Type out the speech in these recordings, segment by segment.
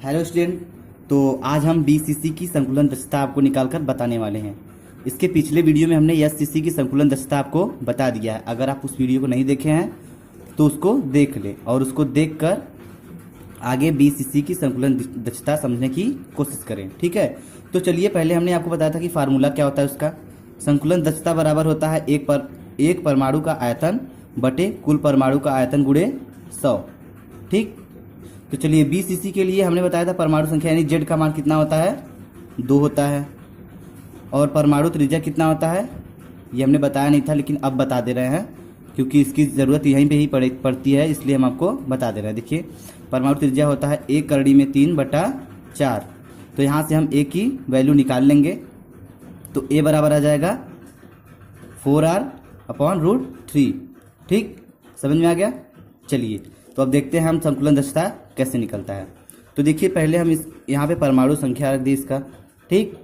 Hello student. तो आज हम बीसीसी की संकुलन दक्षता आपको निकालकर बताने वाले हैं। इसके पिछले वीडियो में हमने एससीसी की संकुलन दक्षता आपको बता दिया है। अगर आप उस वीडियो को नहीं देखे हैं तो उसको देख लें और उसको देखकर आगे बीसीसी की संकुलन दक्षता समझने की कोशिश करें। ठीक है, तो चलिए पहले हमने आपको बताया था कि फार्मूला क्या होता है उसका। संकुलन दक्षता बराबर होता है एक परमाणु का आयतन बटे कुल परमाणु का आयतन गुणे 100। ठीक, तो चलिए बीसीसी के लिए हमने बताया था परमाणु संख्या यानी जेड का मान कितना होता है, 2 होता है। और परमाणु त्रिज्या कितना होता है ये हमने बताया नहीं था, लेकिन अब बता दे रहे हैं क्योंकि इसकी ज़रूरत यहीं पे ही पड़ती है, इसलिए हम आपको बता दे रहे हैं। देखिए परमाणु त्रिज्या होता है 1 करड़ी में 3/4। तो यहाँ से हम ए की वैल्यू निकाल लेंगे, तो ए बराबर आ जाएगा 4r/√3। ठीक, समझ में आ गया। चलिए तो अब देखते हैं हम संकुलन दक्षता कैसे निकलता है। तो देखिए पहले हम इस यहाँ पे परमाणु संख्या रख दी इसका। ठीक,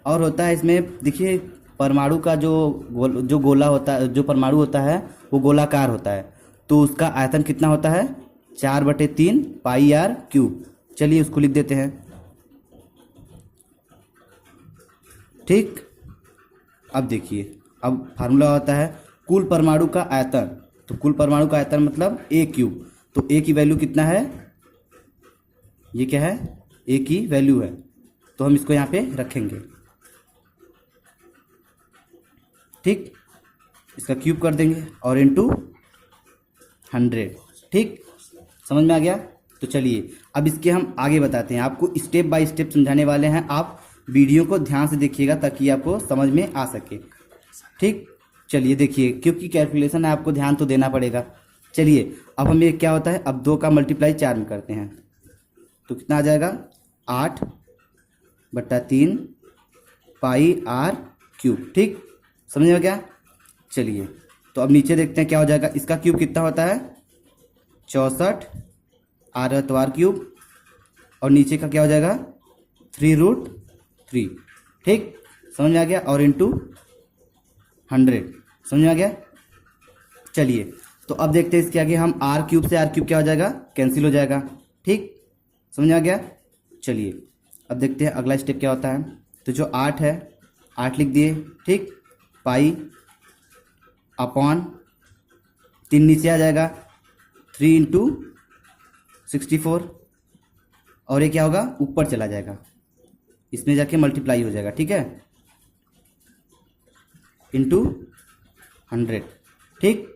और होता है इसमें देखिए परमाणु का जो गोला होता है, जो परमाणु होता है वो गोलाकार होता है। तो उसका आयतन कितना होता है 4/3 πr³। चलिए उसको लिख देते हैं। ठीक, अब देखिए अब फार्मूला होता है कुल परमाणु का आयतन। तो कुल परमाणु का आयतन मतलब a³। तो a की वैल्यू कितना है, ये क्या है, a की वैल्यू है, तो हम इसको यहाँ पे रखेंगे। ठीक, इसका क्यूब कर देंगे और इनटू 100। ठीक, समझ में आ गया। तो चलिए अब इसके हम आगे बताते हैं, आपको स्टेप बाय स्टेप समझाने वाले हैं। आप वीडियो को ध्यान से देखिएगा ताकि आपको समझ में आ सके। ठीक, चलिए देखिए क्योंकि कैलकुलेशन है आपको ध्यान तो देना पड़ेगा। चलिए अब हमें क्या होता है, अब 2 का मल्टीप्लाई 4 में करते हैं तो कितना आ जाएगा 8/3 πr³। ठीक, समझ में आ गया। चलिए तो अब नीचे देखते हैं क्या हो जाएगा। इसका क्यूब कितना होता है 64 r³ और नीचे का क्या हो जाएगा 3√3। ठीक, समझ में आ गया। और इनटू 100, समझ में आ गया। चलिए तो अब देखते हैं इसके आगे हम r³ से r³ क्या हो जाएगा, कैंसिल हो जाएगा। ठीक, समझ में आ गया। चलिए अब देखते हैं अगला स्टेप क्या होता है। तो जो 8 है 8 लिख दिए। ठीक, π/3 नीचे आ जाएगा 3 × 64 और ये क्या होगा ऊपर चला जाएगा, इसमें जाके मल्टीप्लाई हो जाएगा। ठीक है, इनटू 100। ठीक,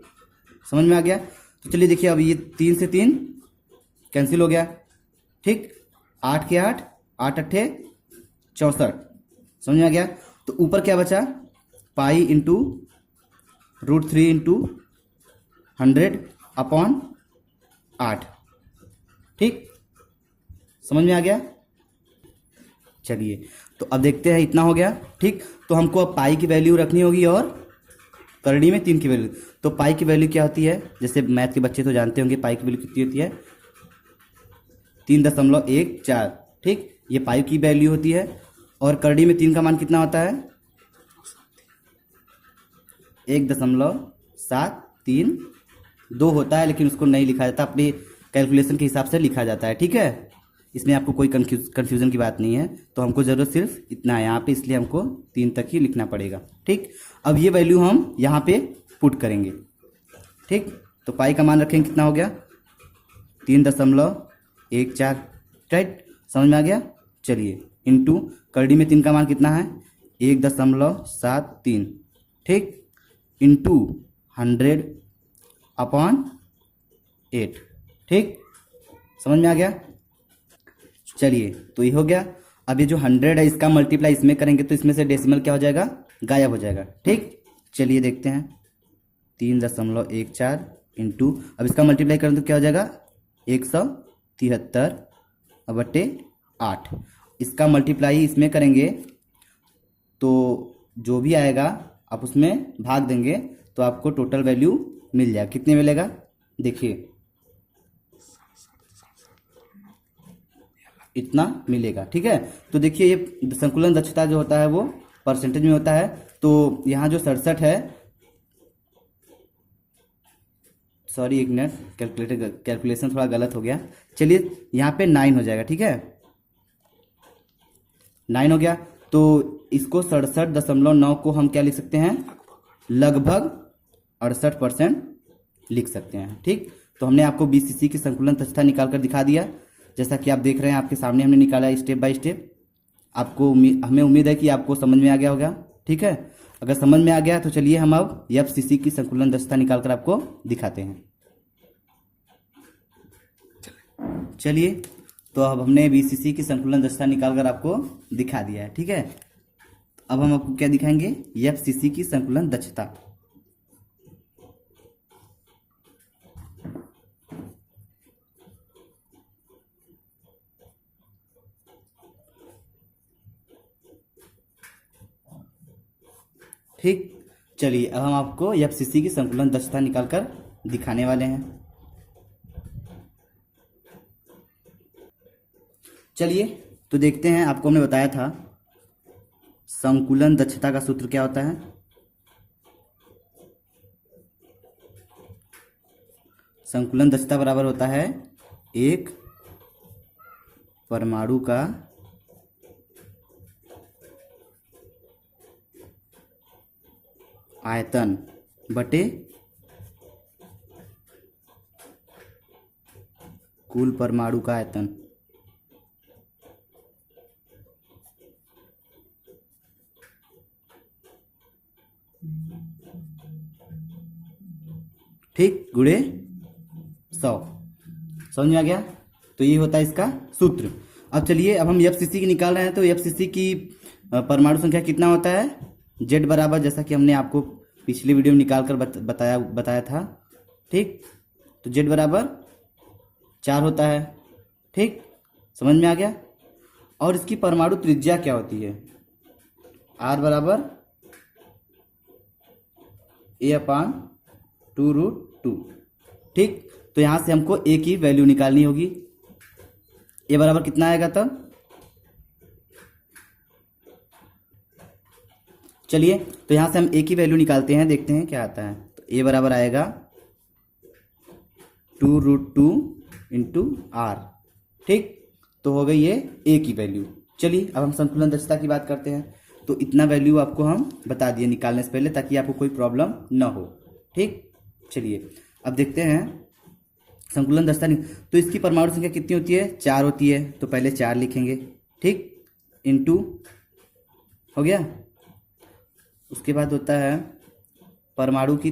समझ में आ गया। तो चलिए देखिए अब ये 3 से 3 कैंसिल हो गया। ठीक, 8 के 8 8 8 64, समझ में आ गया। तो ऊपर क्या बचा π/√3 × 100/8। ठीक, समझ में आ गया। चलिए तो अब देखते हैं इतना हो गया। ठीक, तो हमको अब पाई की वैल्यू रखनी होगी और करड़ी में 3 की वैल्यू। तो पाई की वैल्यू क्या होती है, जैसे मैथ के बच्चे तो जानते होंगे पाई की वैल्यू कितनी होती है 3.14। ठीक, ये पाई की वैल्यू होती है। और करड़ी में 3 का मान कितना होता है 1.732 होता है, लेकिन उसको नहीं लिखा जाता, अपने कैलकुलेशन के हिसाब से लिखा जाता है। ठीक है, इसमें आपको कोई कन्फ्यूज़न की बात नहीं है। तो हमको ज़रूरत सिर्फ इतना है यहाँ पे, इसलिए हमको 3 तक ही लिखना पड़ेगा। ठीक, अब ये वैल्यू हम यहाँ पे पुट करेंगे। ठीक, तो पाई का मान रखेंगे कितना हो गया 3.14। राइट, समझ में आ गया। चलिए इनटू करड़ी में 3 का मान कितना है 1.73। ठीक, इनटू 100/8। ठीक, समझ में आ गया। चलिए तो ये हो गया। अब ये जो 100 है इसका मल्टीप्लाई इसमें करेंगे तो इसमें से डेसिमल क्या हो जाएगा, गायब हो जाएगा। ठीक, चलिए देखते हैं 3.14 इंटू, अब इसका मल्टीप्लाई करें तो क्या हो जाएगा 173/8। इसका मल्टीप्लाई इसमें करेंगे तो जो भी आएगा आप उसमें भाग देंगे तो आपको टोटल वैल्यू मिल जाएगा। कितने मिलेगा देखिए इतना मिलेगा। ठीक है, तो देखिए ये संकुलन दक्षता जो होता है वो परसेंटेज में होता है। तो यहाँ जो 67 है, सॉरी एक मिनट, कैलकुलेशन थोड़ा गलत हो गया। चलिए यहाँ पे 9 हो जाएगा। ठीक है, 9 हो गया। तो इसको 67.9 को हम क्या लिख सकते हैं, लगभग 68% लिख सकते हैं। ठीक, तो हमने आपको बीसीसी की संकुलन दक्षता निकाल कर दिखा दिया। जैसा कि आप देख रहे हैं आपके सामने हमने निकाला है स्टेप बाय स्टेप। आपको हमें उम्मीद है कि आपको समझ में आ गया होगा। ठीक है, अगर समझ में आ गया तो चलिए हम अब एफसीसी की संकुलन दक्षता निकाल कर आपको दिखाते हैं। चलिए, तो अब हमने बीसीसी की संकुलन दक्षता निकाल कर आपको दिखा दिया है। ठीक है, अब हम आपको क्या दिखाएंगे, एफसीसी की संकुलन दक्षता। ठीक, चलिए अब हम आपको एफसीसी की संकुलन दक्षता निकालकर दिखाने वाले हैं। चलिए, तो देखते हैं। आपको हमने बताया था संकुलन दक्षता का सूत्र क्या होता है। संकुलन दक्षता बराबर होता है एक परमाणु का आयतन बटे कुल परमाणु का आयतन। ठीक, गुणे 100। समझ में आ गया। तो ये होता है इसका सूत्र। अब चलिए, अब हम एफसीसी की निकाल रहे हैं। तो एफसीसी की परमाणु संख्या कितना होता है, जेड बराबर, जैसा कि हमने आपको पिछले वीडियो में निकाल कर बताया था। ठीक, तो जेड बराबर 4 होता है। ठीक, समझ में आ गया। और इसकी परमाणु त्रिज्या क्या होती है, आर बराबर a/2√2। ठीक, तो यहां से हमको ए की वैल्यू निकालनी होगी। ए बराबर कितना आएगा तब, चलिए तो यहां से हम ए की वैल्यू निकालते हैं, देखते हैं क्या आता है। तो ए बराबर आएगा 2√2 इंटू आर। ठीक, तो हो गई ये ए की वैल्यू। चलिए अब हम संकुलन दक्षता की बात करते हैं। तो इतना वैल्यू आपको हम बता दिए निकालने से पहले, ताकि आपको कोई प्रॉब्लम ना हो। ठीक, चलिए अब देखते हैं संकुलन दक्षता। तो इसकी परमाणु संख्या कितनी होती है, 4 होती है। तो पहले 4 लिखेंगे। ठीक, इंटू हो गया। उसके बाद होता है परमाणु की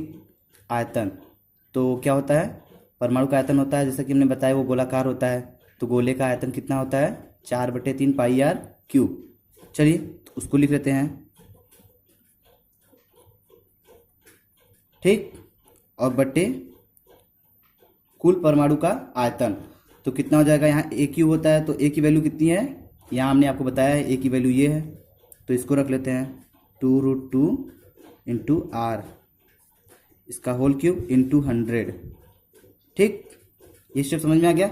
आयतन। तो क्या होता है, परमाणु का आयतन होता है, जैसा कि हमने बताया वो गोलाकार होता है। तो गोले का आयतन कितना होता है, 4/3 पाई आर क्यूब। चलिए तो उसको लिख लेते हैं। ठीक, और बटे कुल परमाणु का आयतन। तो कितना हो जाएगा, यहाँ ए क्यूब होता है। तो ए की वैल्यू कितनी है, यहाँ हमने आपको बताया है ए की वैल्यू ये है। तो इसको रख लेते हैं 2√2 इंटू आर, इसका होल क्यूब इंटू 100। ठीक, ये स्टेप समझ में आ गया।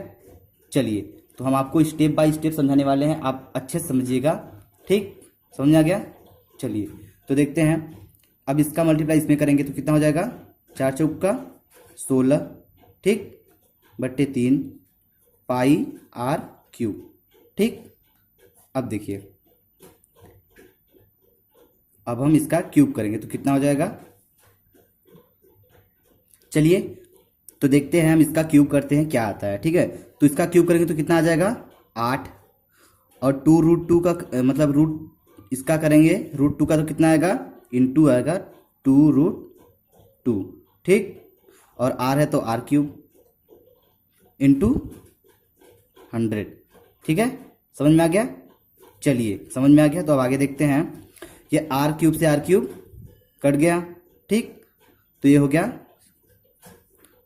चलिए तो हम आपको स्टेप बाय स्टेप समझाने वाले हैं, आप अच्छे से समझिएगा। ठीक, समझ में आ गया। चलिए तो देखते हैं। अब इसका मल्टीप्लाई इसमें करेंगे तो कितना हो जाएगा, 4 चौका 16। ठीक, बट्टे 3 पाई आर क्यूब। ठीक, अब देखिए, अब हम इसका क्यूब करेंगे तो कितना हो जाएगा। चलिए तो देखते हैं, हम इसका क्यूब करते हैं क्या आता है। ठीक है, तो इसका क्यूब करेंगे तो कितना आ जाएगा, 8। और 2√2 का मतलब रूट इसका करेंगे, √2 का तो कितना आएगा, इंटू आएगा 2√2। ठीक, और आर है तो आर क्यूब इंटू 100। ठीक है, समझ में आ गया। चलिए समझ में आ गया, तो अब आगे देखते हैं। ये आर क्यूब से आर क्यूब कट गया। ठीक, तो ये हो गया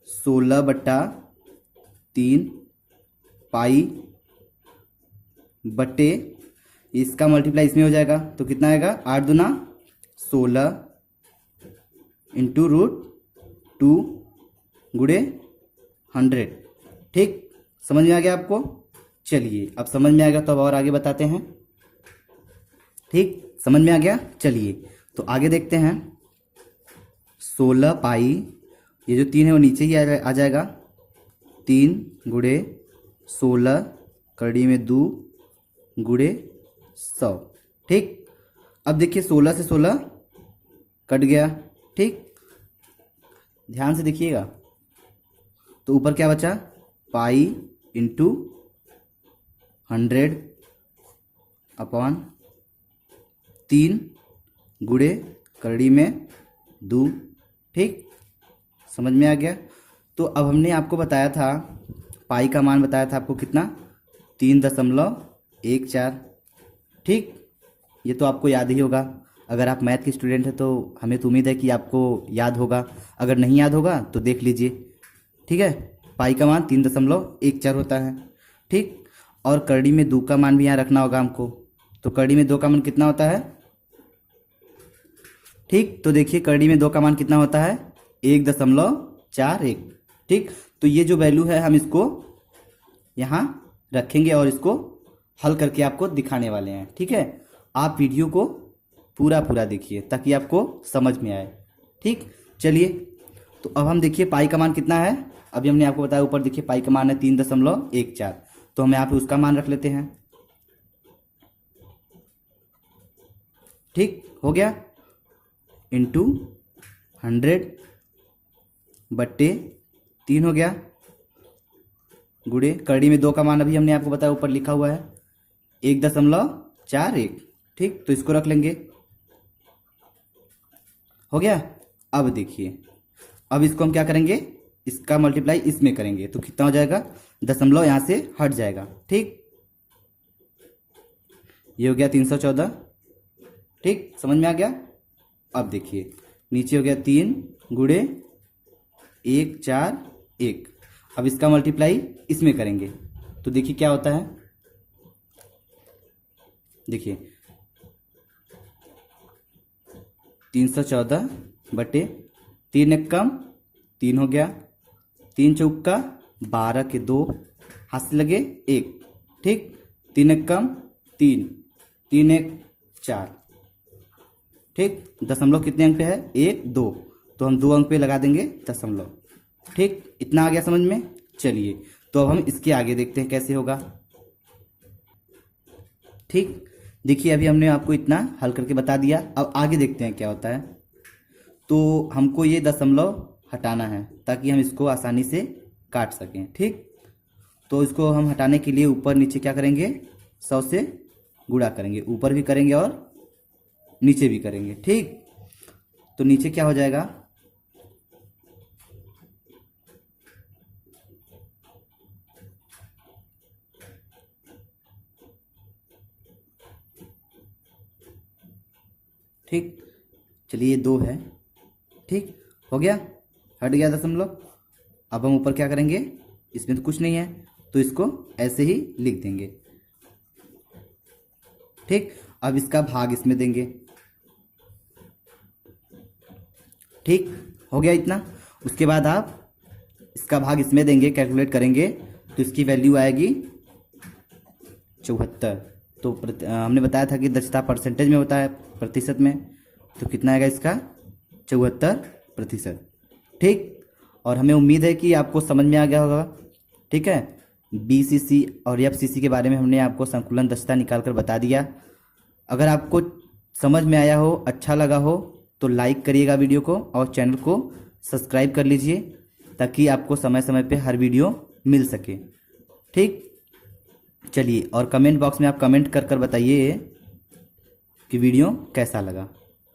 16/3 पाई बट्टे, इसका मल्टीप्लाई इसमें हो जाएगा तो कितना आएगा, 8 दूना 16 इंटू √2 गुणे 100। ठीक, समझ में आ गया आपको। चलिए अब समझ में आ गया तो अब और आगे बताते हैं। ठीक, समझ में आ गया। चलिए तो आगे देखते हैं। 16 पाई, ये जो 3 है वो नीचे ही आ जाएगा। 3 गुणे 16 कड़ी में 2 गुणे 100। ठीक, अब देखिए 16 से 16 कट गया। ठीक, ध्यान से देखिएगा, तो ऊपर क्या बचा, पाई इंटू 100 अपॉन 3 गुणे करड़ी में 2। ठीक, समझ में आ गया। तो अब हमने आपको बताया था, पाई का मान बताया था आपको कितना, 3.14। ठीक, ये तो आपको याद ही होगा। अगर आप मैथ के स्टूडेंट हैं तो हमें तो उम्मीद है कि आपको याद होगा। अगर नहीं याद होगा तो देख लीजिए। ठीक है, पाई का मान 3.14 होता है। ठीक, और करड़ी में 2 का मान भी यहाँ रखना होगा हमको। तो करड़ी में 2 का मान कितना होता है। ठीक, तो देखिए करड़ी में 2 का मान कितना होता है, 1.41। ठीक, तो ये जो वैल्यू है हम इसको यहाँ रखेंगे और इसको हल करके आपको दिखाने वाले हैं। ठीक है, आप वीडियो को पूरा देखिए ताकि आपको समझ में आए। ठीक, चलिए, तो अब हम देखिए पाई का मान कितना है। अभी हमने आपको बताया ऊपर देखिए पाई का मान है 3.14, तो हम यहाँ पे उसका मान रख लेते हैं। ठीक, हो गया, इंटू 100/3 हो गया, गुणे करड़ी में 2 का मान अभी हमने आपको बताया ऊपर लिखा हुआ है 1.41। ठीक, तो इसको रख लेंगे, हो गया। अब देखिए, अब इसको हम क्या करेंगे, इसका मल्टीप्लाई इसमें करेंगे तो कितना हो जाएगा, दशमलव यहाँ से हट जाएगा। ठीक, ये हो गया 314। ठीक, समझ में आ गया। अब देखिए नीचे हो गया 3 गुणे 141। अब इसका मल्टीप्लाई इसमें करेंगे तो देखिए क्या होता है, देखिए 314/3 एक कम 3 हो गया, 3 चौका 12 के 2 हाथ से लगे 1। ठीक, 3 एक कम 3, 3 एक 4। ठीक, दशमलव कितने अंक पे है, 1 2, तो हम 2 अंक पे लगा देंगे दशमलव। ठीक, इतना आ गया समझ में। चलिए, तो अब हम इसके आगे देखते हैं कैसे होगा। ठीक, देखिए अभी हमने आपको इतना हल करके बता दिया, अब आगे देखते हैं क्या होता है। तो हमको ये दशमलव हटाना है ताकि हम इसको आसानी से काट सकें। ठीक, तो इसको हम हटाने के लिए ऊपर नीचे क्या करेंगे, 100 से गुणा करेंगे, ऊपर भी करेंगे और नीचे भी करेंगे। ठीक, तो नीचे क्या हो जाएगा, ठीक, चलिए 2 है। ठीक, हो गया, हट गया दशमलव। अब हम ऊपर क्या करेंगे, इसमें तो कुछ नहीं है तो इसको ऐसे ही लिख देंगे। ठीक, अब इसका भाग इसमें देंगे। ठीक, हो गया इतना। उसके बाद आप इसका भाग इसमें देंगे, कैलकुलेट करेंगे तो इसकी वैल्यू आएगी 74। तो हमने बताया था कि दक्षता परसेंटेज में होता है, प्रतिशत में, तो कितना आएगा इसका, 74%। ठीक, और हमें उम्मीद है कि आपको समझ में आ गया होगा। ठीक है, BCC और FCC के बारे में हमने आपको संकुलन दक्षता निकाल कर बता दिया। अगर आपको समझ में आया हो, अच्छा लगा हो तो लाइक करिएगा वीडियो को और चैनल को सब्सक्राइब कर लीजिए ताकि आपको समय समय पे हर वीडियो मिल सके। ठीक, चलिए, और कमेंट बॉक्स में आप कमेंट कर बताइए कि वीडियो कैसा लगा।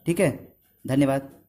ठीक है, धन्यवाद।